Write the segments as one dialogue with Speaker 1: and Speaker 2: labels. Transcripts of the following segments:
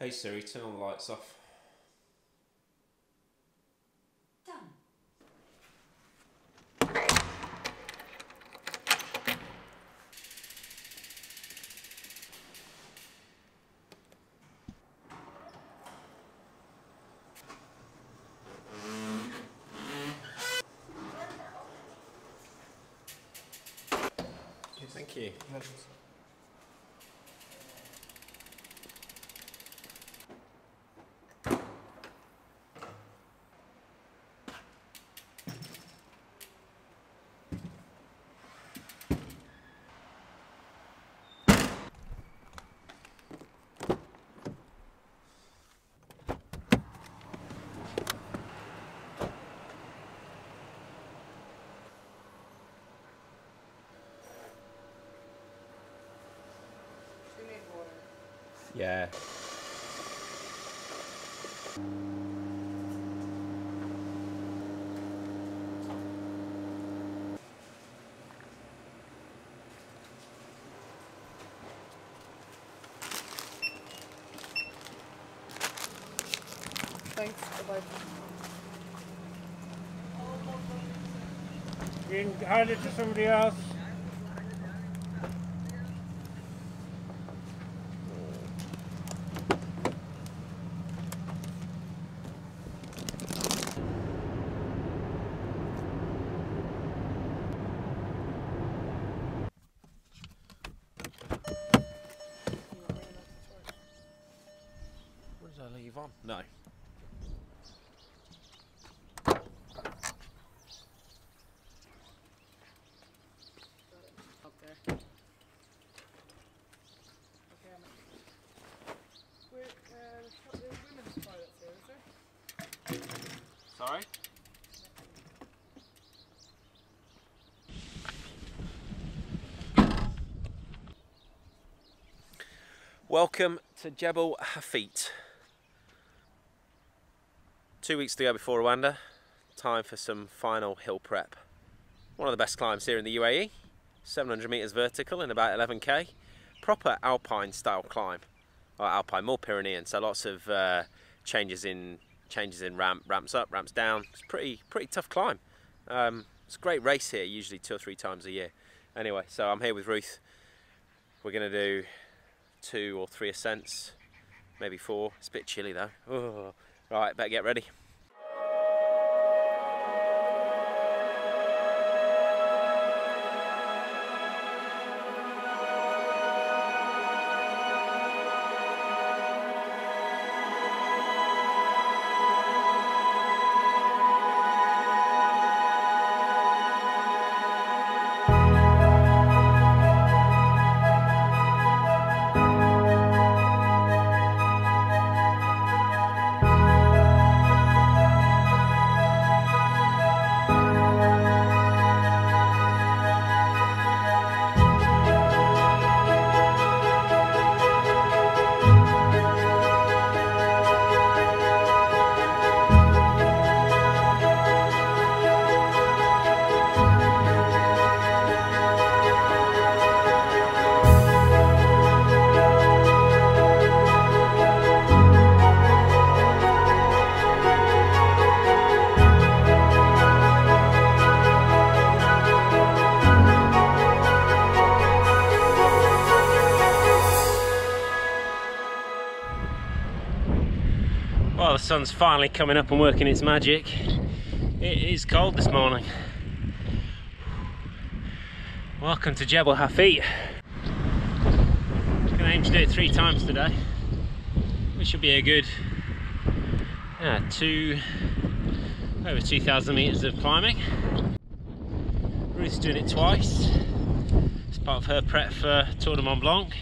Speaker 1: Hey Siri, turn all the lights off.
Speaker 2: Done.
Speaker 1: Okay, thank you. Yeah.
Speaker 3: Thanks. Bye-bye.
Speaker 4: You can hand it to somebody else.
Speaker 1: What did I leave on? No.
Speaker 3: Up there. Okay, there's women's toilets here, is there?
Speaker 1: Sorry? Welcome to Jebel Hafeet. 2 weeks to go before Rwanda. Time for some final hill prep. One of the best climbs here in the UAE. 700 metres vertical in about 11k. Proper alpine style climb. Or alpine, more Pyrenean, so lots of changes in ramps up, ramps down. It's pretty tough climb. It's a great race here, usually 2 or 3 times a year. Anyway, so I'm here with Ruth. We're going to do 2 or 3 ascents, maybe 4. It's a bit chilly though. Oh. Right, better get ready. Well, the sun's finally coming up and working its magic. It is cold this morning. Welcome to Jebel Hafeet. I'm going to aim to do it 3 times today, which should be a good over 2,000 metres of climbing. Ruth's doing it twice. It's part of her prep for Tour de Mont Blanc.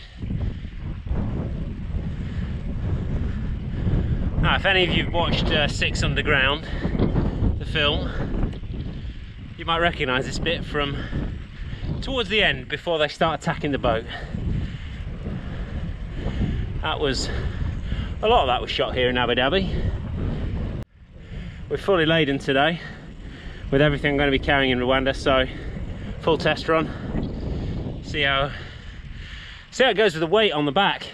Speaker 1: Now, if any of you have watched 6 Underground, the film, you might recognise this bit from towards the end before they start attacking the boat. A lot of that was shot here in Abu Dhabi. We're fully laden today with everything I'm going to be carrying in Rwanda, so full test run. See how it goes with the weight on the back.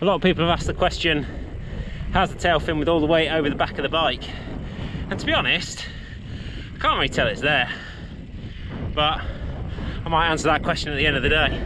Speaker 1: A lot of people have asked the question, How's the tail fin with all the weight over the back of the bike? And to be honest, I can't really tell it's there, but I might answer that question at the end of the day.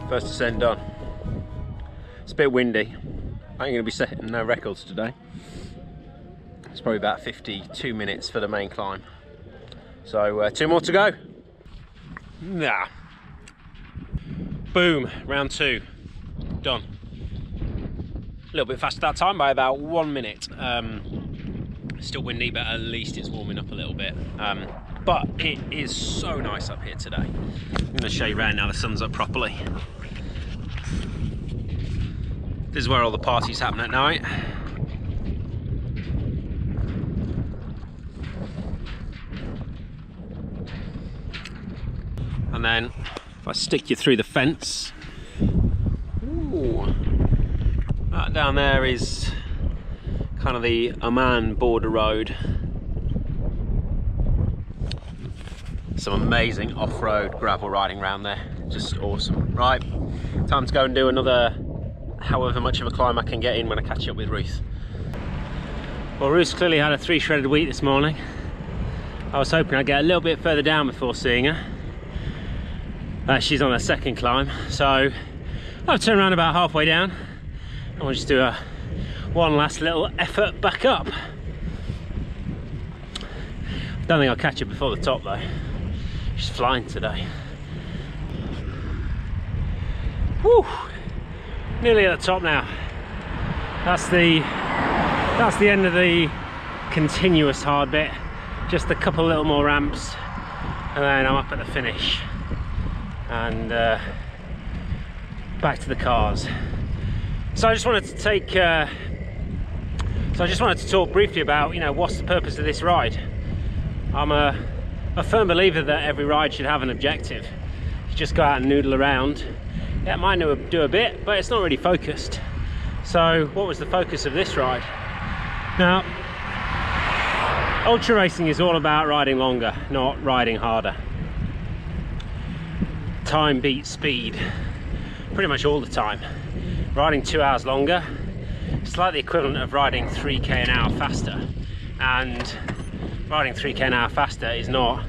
Speaker 1: First descent done. It's a bit windy. I ain't going to be setting no records today. It's probably about 52 minutes for the main climb. So 2 more to go. Nah. Boom, round 2, done. A little bit faster that time by about 1 minute. Still windy, but at least it's warming up a little bit. But it is so nice up here today. I'm going to show you around now the sun's up properly. This is where all the parties happen at night. And then if I stick you through the fence, ooh, that down there is kind of the Oman border road. Some amazing off-road gravel riding around there, just awesome. Right, time to go and do another however much of a climb I can get in when I catch up with Ruth. Well, Ruth's clearly had a 3 shredded wheat this morning. I was hoping I'd get a little bit further down before seeing her. She's on her 2nd climb, so I'll turn around about halfway down and we'll just do one last little effort back up. Don't think I'll catch her before the top though. She's flying today. Whew. Nearly at the top now. That's the end of the continuous hard bit. Just a couple little more ramps, and then I'm up at the finish. And back to the cars. So I just wanted to talk briefly about, what's the purpose of this ride. I'm a firm believer that every ride should have an objective. You just go out and noodle around. Yeah, it might do a bit, but it's not really focused. So what was the focus of this ride? Now, ultra racing is all about riding longer, not riding harder. Time beats speed, pretty much all the time. Riding 2 hours longer, it's like the equivalent of riding 3k an hour faster. And riding 3k an hour faster is not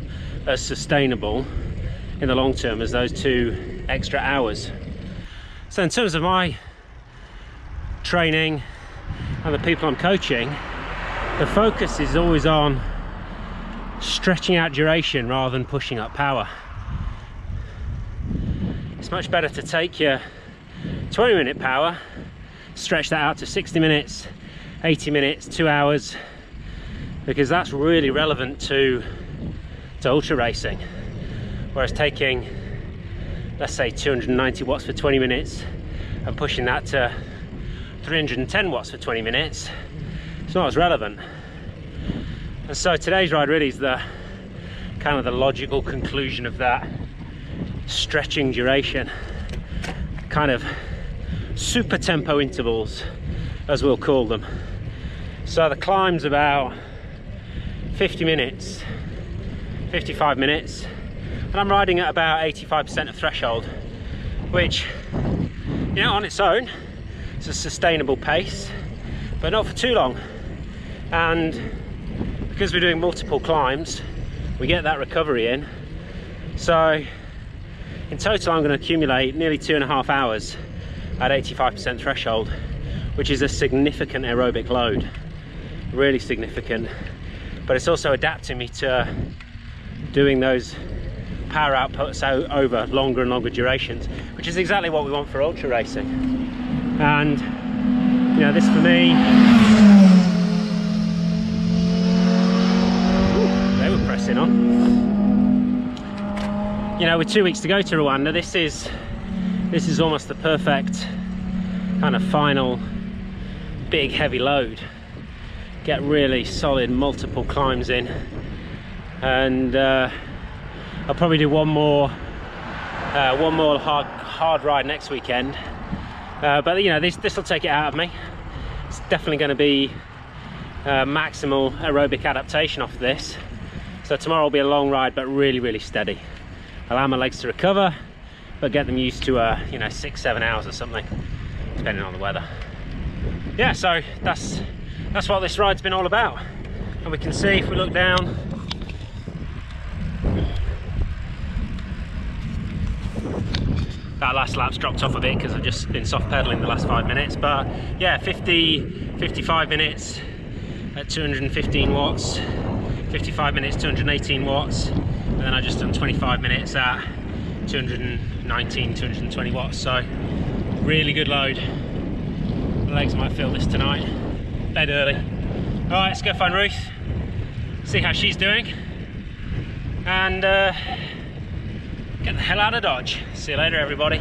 Speaker 1: as sustainable in the long term as those 2 extra hours. So in terms of my training and the people I'm coaching, the focus is always on stretching out duration rather than pushing up power. It's much better to take your 20-minute power, stretch that out to 60 minutes, 80 minutes, 2 hours, because that's really relevant to ultra racing. Whereas taking
Speaker 2: let's say 290 watts for 20 minutes and pushing that to 310 watts for 20 minutes, it's not as relevant. And so today's ride really is the kind of the logical conclusion of that stretching duration, kind of super tempo intervals, as we'll call them. So the climb's about 50 minutes, 55 minutes, and I'm riding at about 85% of threshold, which, you know, on its own, it's a sustainable pace, but not for too long. And because we're doing multiple climbs, we get that recovery in. So in total, I'm going to accumulate nearly 2.5 hours at 85% threshold, which is a significant aerobic load, really significant. But it's also adapting me to doing those power outputs over longer and longer durations, which is exactly what we want for ultra racing. And you know, this for me, they were pressing on. You know, with 2 weeks to go to Rwanda, this is almost the perfect kind of final big heavy load. Get really solid multiple climbs in, and I'll probably do one more hard ride next weekend. But you know, this will take it out of me. It's definitely going to be maximal aerobic adaptation off of this. So tomorrow will be a long ride, but really steady. Allow my legs to recover, but get them used to you know, 6-7 hours or something, depending on the weather. Yeah, so that's what this ride's been all about. And we can see, if we look down, that last lap's dropped off a bit because I've just been soft pedaling the last 5 minutes. But yeah, 55 minutes at 215 watts, 55 minutes 218 watts, and then I just done 25 minutes at 219, 220 watts. So really good load. My legs might feel this tonight. Bed early. All right, let's go find Ruth, see how she's doing, and get the hell out of Dodge. See you later, everybody.